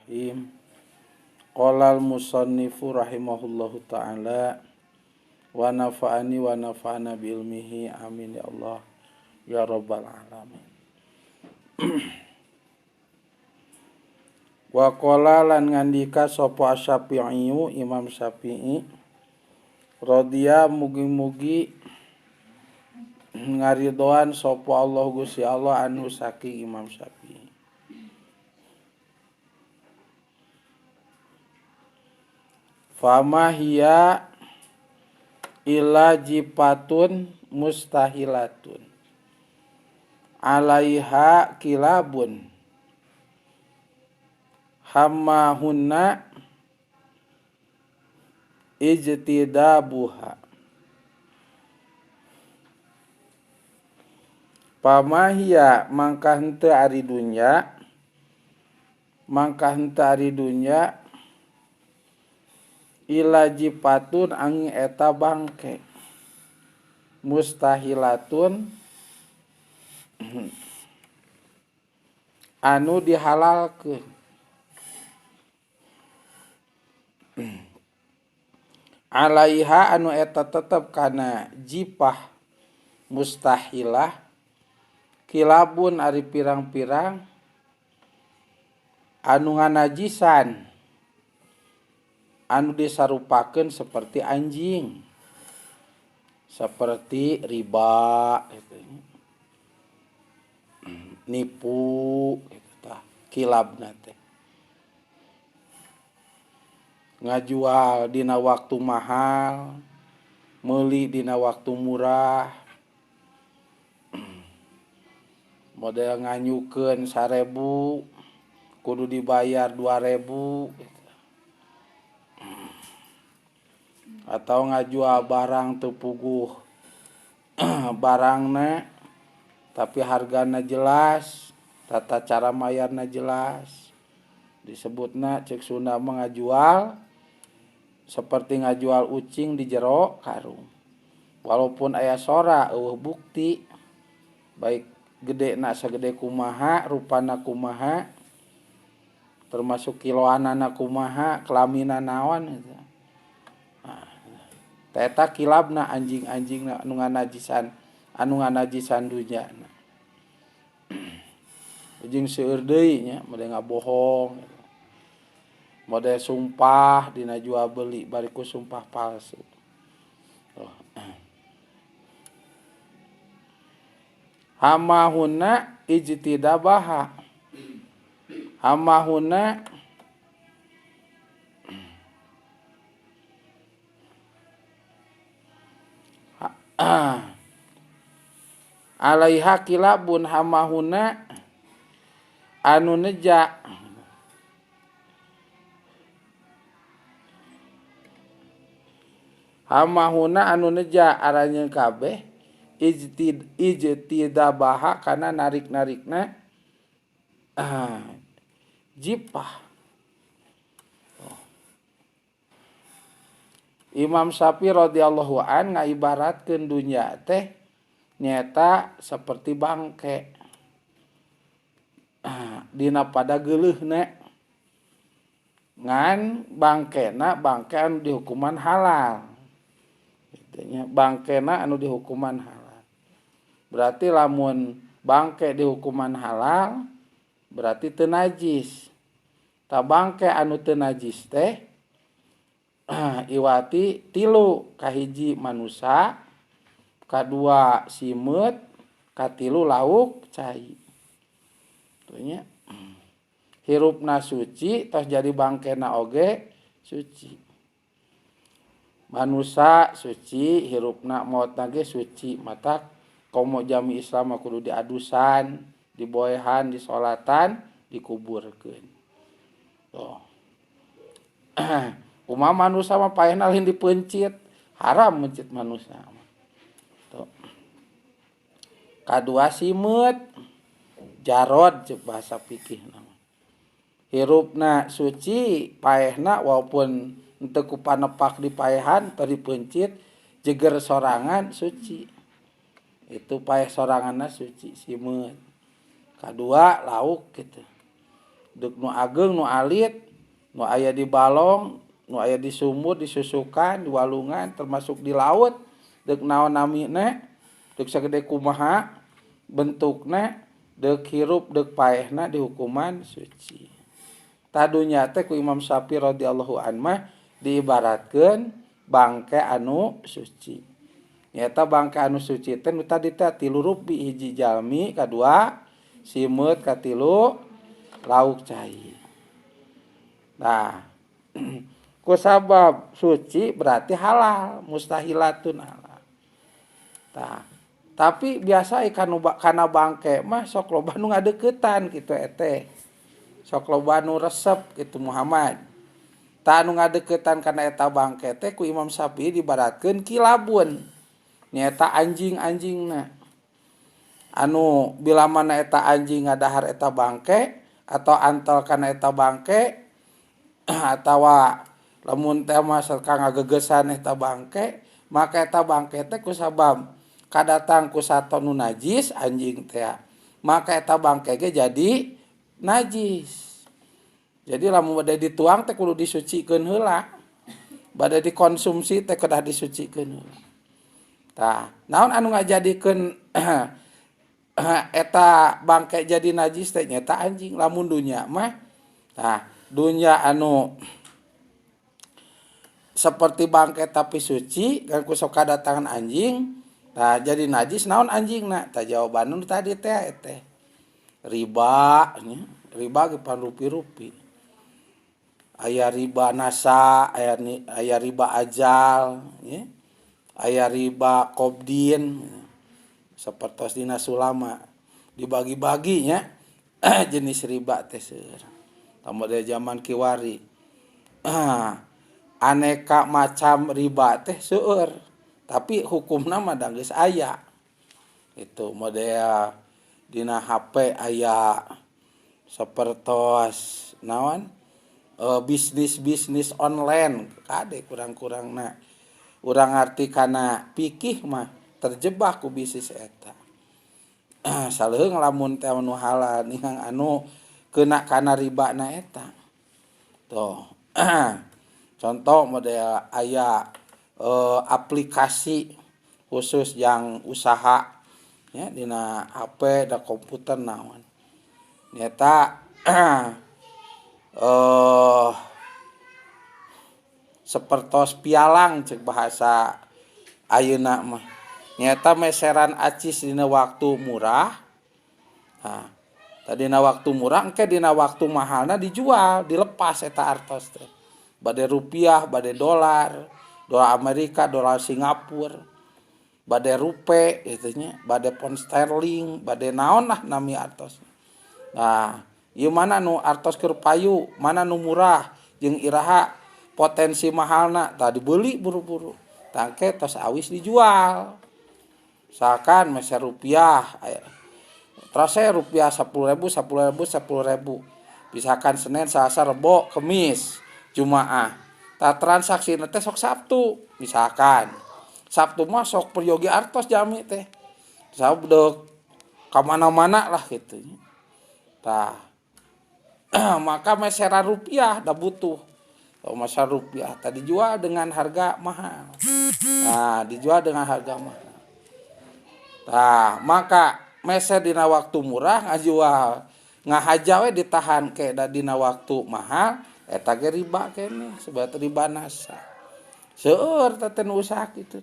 Bismillahirrahmanirrahim. Qala al-musannifu rahimahullahu ta'ala wa nafa'ani wa nafa'ana bi ilmihi amin ya Allah ya rabbal alamin. Wa qala lan ngandika sapa Asy-Syafi'i Imam Syafi'i radhiya mugi-mugi ngaridoan sapa Allah Gusti Allah anu saking Imam Syafi'i. Fama hiya ila jipatun mustahilatun alaiha kilabun hammahunna ijtidabuha. Pamahia mangka henteu ari dunya ila jipatun angin eta bangke mustahilatun anu dihalalkeun alaiha anu eta tetep kana jipah mustahilah kilabun ari pirang-pirang anu nganajisan anu disarupakeun seperti anjing, seperti riba gitu, nipu gitu tah kilabna teh ngajual dina waktu mahal, meuli dina waktu murah, model nganyukeun 1.000 kudu dibayar 2.000 atau ngajual barang teu puguh barangna tapi hargana jelas, tata cara mayarna jelas, disebutna cek Sunda mah ngajual seperti ngajual ucing di jero karung. Walaupun aya sora eueuh bukti baik gedena sagede kumaha, rupana kumaha, termasuk kiloanana kumaha, kelaminan naon gitu. Eta kilabna anjing-anjingna anu nganajisan dunyana. Jeung seueur deui nya model ngabohong. Model sumpah dina jual beli bari ku sumpah palsu. Hamahuna ijtidabaha. Hamahuna alaiha kilabun hamahuna anu neja hamahuna anu neja aranjeun kabeh ijtidabaha kana narik-narikna jipah. Imam Syafi'i radhiyallahu an ngaibaratkeun dunya teh nyata seperti bangke dina pada geuleuhna ngan bangkena bangke anu dihukuman halal gitu nya, bangkena anu dihukuman halal berarti lamun bangke dihukuman halal berarti teu najis. Ta bangke anu teu najis teh iwati 3, kahiji manusa, kadua simeut, katilu lauk cai. Tunya hirupna suci tos jadi bangkena oge suci. Manusa suci, hirupna maotna ge suci. Matak komo jami Islam kudu diadusan, diboehan, disolatan, dikuburkeun. Tuh. Kumaha manusia mah paehna lain dipencit, haram mencit manusia. Tuh. Kadua simeut, jarod cek bahasa fikih nama. Hirupna suci, paehna walaupun henteu ku panepak di paehan teu dipencit, jeger sorangan suci. Itu paeh soranganna suci simeut. Kadua lauk gitu. deuk nu ageng nu alit nu aya di balong nu aya di sumur di susukan di walungan termasuk di laut deuk naon namina deuk sagede kumaha bentukna deuk hirup deuk paehna di hukuman suci. Tadunya teh ku Imam Syafi'i radhiyallahu anhu diibaratkeun bangke anu suci. Nyata bangke anu suci teh nu tadi teh 3 rupi hiji jalmi, kadua simeut, katilu lauk cai. Nah, ku sabab suci berarti halal, mustahilatun halal. Tah, tapi biasa ikan kana bangke mah sok loba nu ngadeuketan kitu eteh. Sok loba nu resep kitu Muhammad. Tah anu ngadeuketan kana eta bangke teh ku Imam Syafi'i dibaratkeun kilabun. Nyaeta anjing-anjingna. Anu bila mana eta anjing ngadahar eta bangke atau antel kana eta bangke atawa lamun teh mah sareng ngagegesan eta bangke, maka eta bangke teh ku sabab kadatang ku sato nu najis anjing teh. Maka eta bangke ge jadi najis. Jadi lamun bade dituang teh kudu disucikeun heula. Bade dikonsumsi teh kedah disucikeun heula. Tah, naon anu ngajadikeun eta bangke jadi najis teh nyata anjing. Lamun dunya mah tah dunya anu seperti bangke tapi suci kan ku sok kadatangan anjing tah jadi najis naon anjingna tah jawaban nu tadi teh riba nya riba ge pan rupi-rupi aya riba nasa aya riba ajal nya aya riba qobdin sapertos dina sulama dibagi-bagi nya jenis riba teh seueur tamode zaman kiwari aneka macam riba teh seueur tapi hukumna mah da geus aya itu model dina HP aya sapertos naon bisnis online kade kurang-kurangna urang arti kana pikih mah terjebak ku bisnis eta saleueung lamun teh anu halal ningang anu keuna kana ribana eta tuh contoh model aya aplikasi khusus yang usaha ya dina HP da komputer naon nyata sapertos pialang cek bahasa ayeuna mah nyata meseran acis dina waktu murah. Nah, tadina waktu murah engke dina waktu mahalna dijual, dilepas eta artos teh. Bade rupiah, bade dolar Amerika, dolar Singapura, bade rupiah kitu nya, bade pound sterling, bade naon lah nami artos. Nah, ieu mana nu artos keur payu, mana nu murah jeung iraha potensi mahalna tah dibeuli buru-buru. Tah engke tos awis dijual. Misalkan meser rupiah terus rupiah 10.000 misalkan Senin Selasa Rebo Kemis Jumaah tah transaksi teh sok Sabtu misalkan Sabtu mah sok peryogi artos jami teh sabdek ka mana-mana lah gitu tah maka meseran rupiah da butuh meser rupiah tadi dijual dengan harga mahal nah dijual dengan harga mahal. Nah, maka meser dina waktu murah ngajual ngahaja we ditahan ke da dina waktu mahal eta ge riba keneh sebab riba nasa. Seueur teh usaha kitu.